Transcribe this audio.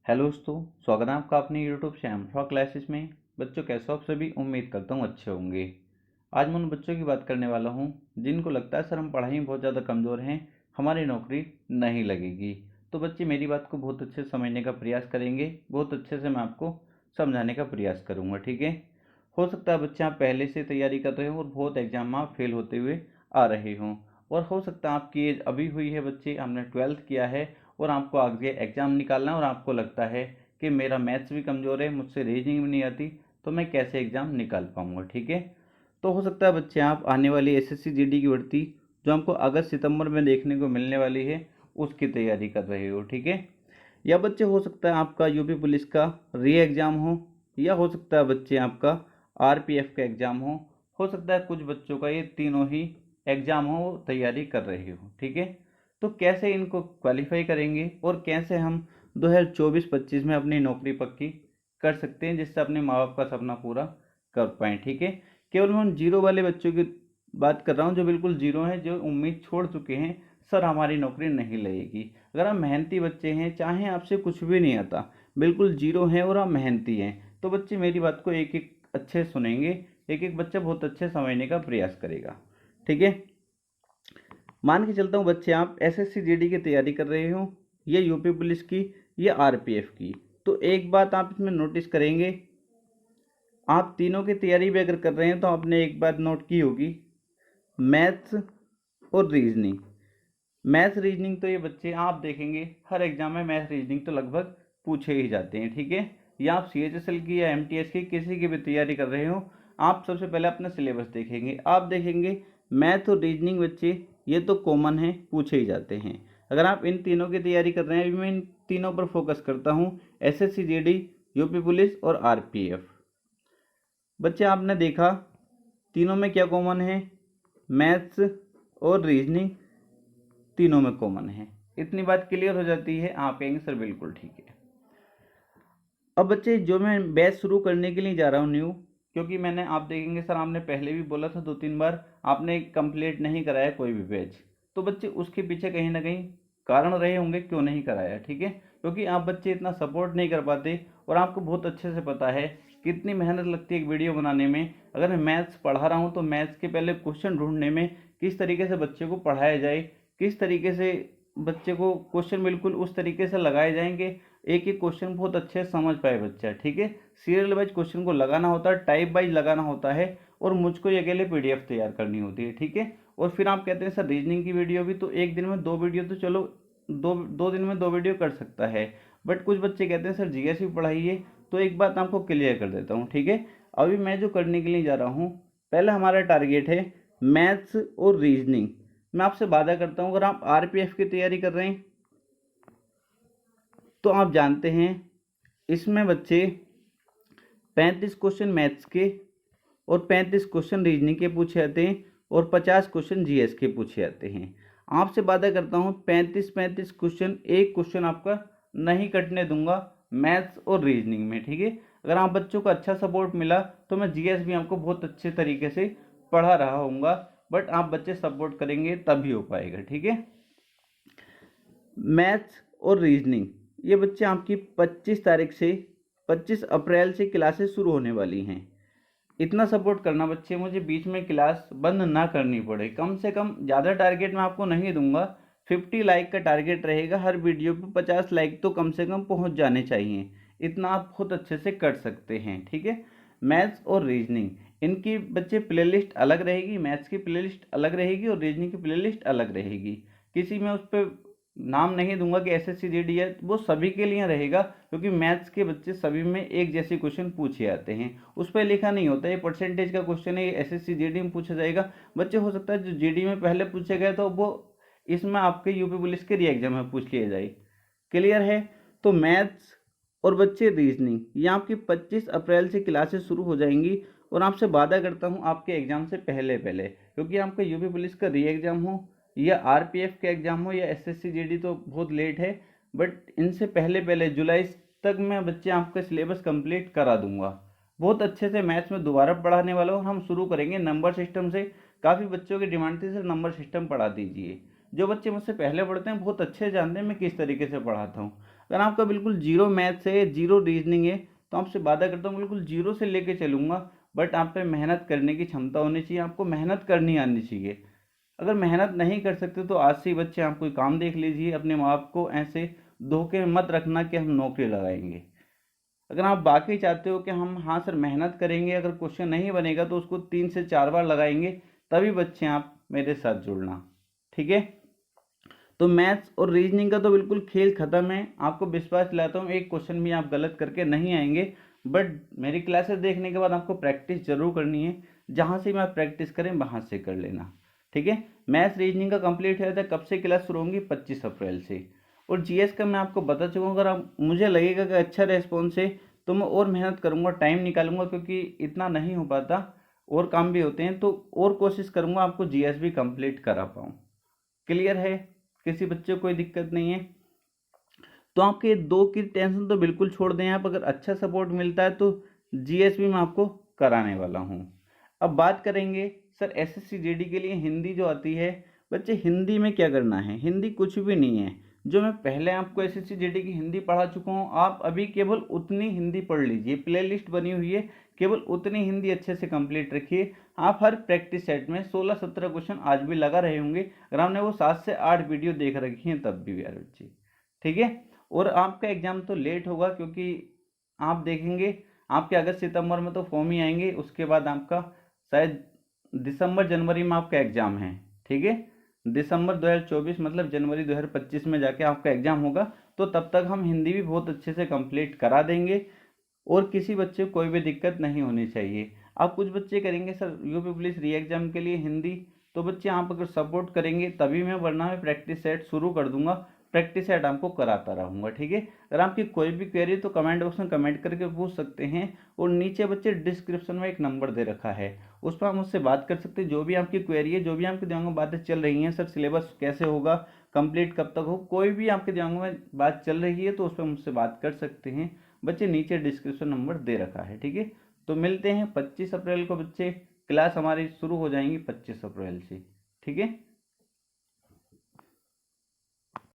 Hello दोस्तों, स्वागत है आपका अपने यूट्यूब चैनल फॉर क्लासेस में। बच्चों कैसे हो आप सभी? उम्मीद करता हूँ अच्छे होंगे। आज मैं उन बच्चों की बात करने वाला हूँ जिनको लगता है सर हम पढ़ाई में बहुत ज़्यादा कमज़ोर हैं, हमारी नौकरी नहीं लगेगी। तो बच्चे मेरी बात को बहुत अच्छे से समझने का प्रयास करेंगे, बहुत अच्छे से मैं आपको समझाने का प्रयास करूँगा, ठीक है। हो सकता है बच्चे आप पहले से तैयारी कर रहे हो और बहुत एग्जाम में आप फेल होते हुए आ रहे हों, और हो सकता है आपकी एज अभी हुई है, बच्चे आपने 12th किया है और आपको आगे एग्ज़ाम निकालना है और आपको लगता है कि मेरा मैथ्स भी कमज़ोर है, मुझसे रीजनिंग भी नहीं आती, तो मैं कैसे एग्ज़ाम निकाल पाऊँगा, ठीक है। तो हो सकता है बच्चे आप आने वाली एसएससी जीडी की भर्ती जो हमको अगस्त सितंबर में देखने को मिलने वाली है उसकी तैयारी कर रहे हो, ठीक है। या बच्चे हो सकता है आपका यूपी पुलिस का री एग्ज़ाम हो, या हो सकता है बच्चे आपका आरपीएफ का एग्ज़ाम हो सकता है कुछ बच्चों का ये तीनों ही एग्ज़ाम हो तैयारी कर रहे हो, ठीक है। तो कैसे इनको क्वालिफाई करेंगे और कैसे हम 2024-25 में अपनी नौकरी पक्की कर सकते हैं जिससे अपने माँ बाप का सपना पूरा कर पाएँ, ठीक है। केवल मैं उन जीरो वाले बच्चों की बात कर रहा हूँ जो बिल्कुल जीरो हैं, जो उम्मीद छोड़ चुके हैं सर हमारी नौकरी नहीं लगेगी। अगर आप मेहनती बच्चे हैं, चाहे आपसे कुछ भी नहीं आता, बिल्कुल जीरो हैं और आप मेहनती हैं, तो बच्चे मेरी बात को एक एक अच्छे सुनेंगे, एक एक बच्चा बहुत अच्छे समझने का प्रयास करेगा, ठीक है। मान के चलता हूँ बच्चे आप एसएससी जीडी की तैयारी कर रहे हो, या यूपी पुलिस की, या आरपीएफ की। तो एक बात आप इसमें नोटिस करेंगे, आप तीनों की तैयारी भी अगर कर रहे हैं तो आपने एक बात नोट की होगी, मैथ्स और रीजनिंग। मैथ्स रीजनिंग तो ये बच्चे आप देखेंगे हर एग्जाम में मैथ्स रीजनिंग तो लगभग पूछे ही जाते हैं, ठीक है। या आप सीएचएसएल की या एमटीएस की किसी की भी तैयारी कर रहे हो, आप सबसे पहले अपना सिलेबस देखेंगे, आप देखेंगे मैथ और रीजनिंग बच्चे ये तो कॉमन है, पूछे ही जाते हैं। अगर आप इन तीनों की तैयारी कर रहे हैं, अभी मैं इन तीनों पर फोकस करता हूँ, एसएससी जीडी, यूपी पुलिस और आरपीएफ। बच्चे आपने देखा तीनों में क्या कॉमन है, मैथ्स और रीजनिंग तीनों में कॉमन है। इतनी बात क्लियर हो जाती है, आप कहेंगे सर बिल्कुल ठीक है। अब बच्चे जो मैं बैच शुरू करने के लिए जा रहा हूँ न्यू, क्योंकि मैंने आप देखेंगे सर आपने पहले भी बोला था 2-3 बार आपने कंप्लीट नहीं कराया कोई भी बैच, तो बच्चे उसके पीछे कहीं ना कहीं कारण रहे होंगे क्यों नहीं कराया, ठीक है। क्योंकि आप बच्चे इतना सपोर्ट नहीं कर पाते, और आपको बहुत अच्छे से पता है कितनी मेहनत लगती है एक वीडियो बनाने में। अगर मैं मैथ्स पढ़ा रहा हूँ तो मैथ्स के पहले क्वेश्चन ढूंढने में किस तरीके से बच्चे को पढ़ाया जाए, किस तरीके से बच्चे को क्वेश्चन बिल्कुल उस तरीके से लगाए जाएंगे एक एक क्वेश्चन बहुत अच्छे से समझ पाए बच्चा, ठीक है। सीरियल वाइज क्वेश्चन को लगाना होता है, टाइप वाइज लगाना होता है, और मुझको ये अकेले पीडीएफ तैयार करनी होती है, ठीक है। और फिर आप कहते हैं सर रीजनिंग की वीडियो भी, तो एक दिन में 2 वीडियो तो चलो, दो दो दिन में 2 वीडियो कर सकता है, बट कुछ बच्चे कहते हैं सर जीएस भी पढ़ाइए। तो एक बात आपको क्लियर कर देता हूँ, ठीक है। अभी मैं जो करने के लिए जा रहा हूँ, पहला हमारा टारगेट है मैथ्स और रीजनिंग। मैं आपसे वादा करता हूँ अगर आप आरपीएफ की तैयारी कर रहे हैं तो आप जानते हैं इसमें बच्चे 35 क्वेश्चन मैथ्स के और 35 क्वेश्चन रीजनिंग के पूछे जाते हैं, और 50 क्वेश्चन जीएस के पूछे जाते हैं। आपसे वादा करता हूँ 35 क्वेश्चन, एक क्वेश्चन आपका नहीं कटने दूंगा मैथ्स और रीजनिंग में, ठीक है। अगर आप बच्चों को अच्छा सपोर्ट मिला तो मैं जीएस भी आपको बहुत अच्छे तरीके से पढ़ा रहा हूँगा, बट आप बच्चे सपोर्ट करेंगे तभी हो पाएगा, ठीक है। मैथ्स और रीजनिंग ये बच्चे आपकी 25 अप्रैल से क्लासेस शुरू होने वाली हैं। इतना सपोर्ट करना बच्चे, मुझे बीच में क्लास बंद ना करनी पड़े। कम से कम ज़्यादा टारगेट मैं आपको नहीं दूंगा, 50 लाइक का टारगेट रहेगा, हर वीडियो पे 50 लाइक तो कम से कम पहुंच जाने चाहिए। इतना आप बहुत अच्छे से कर सकते हैं, ठीक है। मैथ्स और रीजनिंग इनकी बच्चे प्लेलिस्ट अलग रहेगी, मैथ्स की प्लेलिस्ट अलग रहेगी और रीजनिंग की प्लेलिस्ट अलग रहेगी। किसी में उस पर नाम नहीं दूंगा कि एसएससी जीडी है, वो सभी के लिए रहेगा, क्योंकि मैथ्स के बच्चे सभी में एक जैसे क्वेश्चन पूछे जाते हैं। उस पर लिखा नहीं होता ये परसेंटेज का क्वेश्चन है, ये एसएससी जीडी में पूछा जाएगा। बच्चे हो सकता है जो जीडी में पहले पूछे गए तो वो इसमें आपके यूपी पुलिस के री एग्जाम में पूछ लिया जाए। क्लियर है? तो मैथ्स और बच्चे रीजनिंग ये आपकी 25 अप्रैल से क्लासेस शुरू हो जाएंगी, और आपसे वादा करता हूँ आपके एग्जाम से पहले पहले, क्योंकि आपका यूपी पुलिस का री एग्जाम हो या आरपीएफ का एग्जाम हो या एसएससी जीडी तो बहुत लेट है, बट इनसे पहले पहले जुलाई तक मैं बच्चे आपका सिलेबस कंप्लीट करा दूंगा। बहुत अच्छे से मैथ्स में दोबारा पढ़ाने वाला हूँ। हम शुरू करेंगे नंबर सिस्टम से, काफ़ी बच्चों की डिमांड थी सर नंबर सिस्टम पढ़ा दीजिए। जो बच्चे मुझसे पहले पढ़ते हैं बहुत अच्छे जानते हैं मैं किस तरीके से पढ़ाता हूँ। अगर आपका बिल्कुल जीरो मैथ्स है, जीरो रीजनिंग है, तो आपसे वादा करता हूँ बिल्कुल जीरो से लेके चलूँगा, बट आप पे मेहनत करने की क्षमता होनी चाहिए, आपको मेहनत करनी आनी चाहिए। अगर मेहनत नहीं कर सकते तो आज से ही बच्चे आप कोई काम देख लीजिए, अपने माँ बाप को ऐसे धोखे में मत रखना कि हम नौकरी लगाएंगे। अगर आप बाकी चाहते हो कि हम हाँ सर मेहनत करेंगे, अगर क्वेश्चन नहीं बनेगा तो उसको 3 से 4 बार लगाएंगे, तभी बच्चे आप मेरे साथ जुड़ना, ठीक है। तो मैथ्स और रीजनिंग का तो बिल्कुल खेल खत्म है, आपको विश्वास दिलाता हूँ एक क्वेश्चन भी आप गलत करके नहीं आएंगे। बट मेरी क्लासेस देखने के बाद आपको प्रैक्टिस जरूर करनी है, जहाँ से भी आप प्रैक्टिस करें वहाँ से कर लेना, ठीक है। मैथ्स रीजनिंग का कंप्लीट है, कब से क्लास शुरू होंगी? 25 अप्रैल से। और जीएस का मैं आपको बता चुका हूँ, अगर आप मुझे लगेगा कि अच्छा रेस्पॉन्स है तो मैं और मेहनत करूँगा, टाइम निकालूंगा, क्योंकि इतना नहीं हो पाता, और काम भी होते हैं, तो और कोशिश करूँगा आपको जीएस भी कंप्लीट करा पाऊँ। क्लियर है? किसी बच्चे को कोई दिक्कत नहीं है? तो आपके दो की टेंशन तो बिल्कुल छोड़ दें आप, अगर अच्छा सपोर्ट मिलता है तो जीएस भी मैं आपको कराने वाला हूँ। अब बात करेंगे सर एसएससी जीडी के लिए हिंदी जो आती है, बच्चे हिंदी में क्या करना है? हिंदी कुछ भी नहीं है, जो मैं पहले आपको एसएससी जीडी की हिंदी पढ़ा चुका हूँ, आप अभी केवल उतनी हिंदी पढ़ लीजिए, प्लेलिस्ट बनी हुई है, केवल उतनी हिंदी अच्छे से कंप्लीट रखिए। आप हर प्रैक्टिस सेट में 16-17 क्वेश्चन आज भी लगा रहे होंगे, अगर आपने वो 7 से 8 वीडियो देख रखी हैं तब भी यार बच्चे, ठीक है। और आपका एग्ज़ाम तो लेट होगा, क्योंकि आप देखेंगे आपके अगस्त सितंबर में तो फॉर्म ही आएंगे, उसके बाद आपका शायद दिसंबर जनवरी में आपका एग्ज़ाम है, ठीक है। दिसंबर 2024 मतलब जनवरी 2025 में जाके आपका एग्ज़ाम होगा, तो तब तक हम हिंदी भी बहुत अच्छे से कंप्लीट करा देंगे, और किसी बच्चे को कोई भी दिक्कत नहीं होनी चाहिए। अब कुछ बच्चे करेंगे सर यूपी पुलिस री एग्ज़ाम के लिए हिंदी, तो बच्चे आप अगर सपोर्ट करेंगे तभी मैं, वरना मैं प्रैक्टिस सेट शुरू कर दूंगा, प्रैक्टिस सेट आपको कराता रहूँगा, ठीक है। अगर आपकी कोई भी क्वेरी तो कमेंट बॉक्स में कमेंट करके पूछ सकते हैं, और नीचे बच्चे डिस्क्रिप्शन में एक नंबर दे रखा है, उस पर आप मुझसे बात कर सकते हैं, जो भी आपकी क्वेरी है, जो भी आपके दिमाग में बातें चल रही हैं, सर सिलेबस कैसे होगा, कंप्लीट कब तक हो, कोई भी आपके दिमाग में बात चल रही है तो उस पर मुझसे बात कर सकते हैं। बच्चे नीचे डिस्क्रिप्शन नंबर दे रखा है, ठीक है। तो मिलते हैं 25 अप्रैल को बच्चे, क्लास हमारी शुरू हो जाएंगी 25 अप्रैल से, ठीक है।